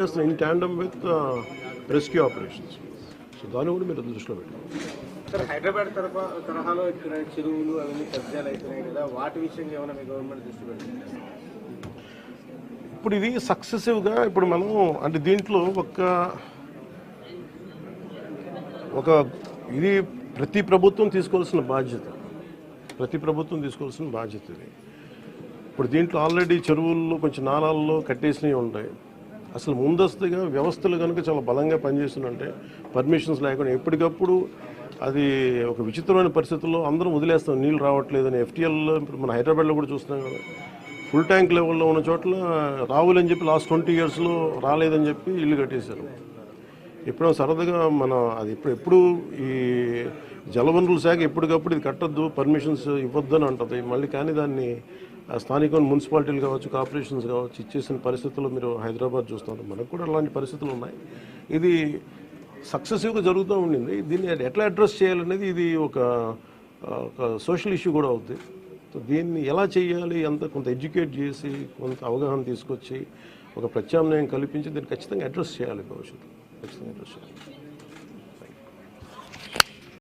in tandem with rescue operations. So దాన్ని కూడా మీరు దృష్టిలో పెట్టాలి. సార్ హైదరాబాద్ తరహాలో ఇక్కడ చెరువులు అవన్నీ కబ్జాలు అవుతున్నాయి కదా, వాటి విషయంగా ఏమైనా మీ గవర్నమెంట్ దృష్టి పెట్టింది? ఇప్పుడు ఇది సక్సెసివ్గా ఇప్పుడు మనం అంటే దీంట్లో ఒక ఇది ప్రతి ప్రభుత్వం తీసుకోవాల్సిన బాధ్యత ఇది. ఇప్పుడు దీంట్లో ఆల్రెడీ చెరువుల్లో కొంచెం నాలాల్లో కట్టేసినవి ఉంటాయి. అసలు ముందస్తుగా వ్యవస్థలు కనుక చాలా బలంగా పనిచేస్తుందంటే పర్మిషన్స్ లేకుండా ఎప్పటికప్పుడు అది ఒక విచిత్రమైన పరిస్థితుల్లో అందరం వదిలేస్తాం, నీళ్ళు రావట్లేదని. ఎఫ్టీఎల్లో ఇప్పుడు మన హైదరాబాద్లో కూడా చూస్తున్నాం కదా, ఫుల్ ట్యాంక్ లెవెల్లో ఉన్న చోట్ల రావులని చెప్పి లాస్ట్ 20 yearsలో రాలేదని చెప్పి ఇల్లు కట్టేశారు. ఎప్పుడో సరదాగా అది ఎప్పుడు ఈ జలవనరుల శాఖ ఎప్పటికప్పుడు ఇది కట్టద్దు, పర్మిషన్స్ ఇవ్వద్దని అంటుంది మళ్ళీ. కానీ దాన్ని స్థానిక మున్సిపాలిటీలు కావచ్చు, కార్పొరేషన్స్ కావచ్చు ఇచ్చేసిన పరిస్థితుల్లో మీరు హైదరాబాద్ చూస్తున్నారు. మనకు కూడా అలాంటి పరిస్థితులు ఉన్నాయి. ఇది సక్సెసివ్గా జరుగుతూ ఉండింది. దీన్ని ఎట్లా అడ్రస్ చేయాలనేది ఇది ఒక సోషల్ ఇష్యూ కూడా అవుతుంది. సో దీన్ని ఎలా చేయాలి కొంత ఎడ్యుకేట్ చేసి కొంత అవగాహన తీసుకొచ్చి ఒక ప్రత్యామ్నాయం కల్పించి దీన్ని ఖచ్చితంగా అడ్రస్ చేయాలి, భవిష్యత్తు ఖచ్చితంగా అడ్రస్ చేయాలి.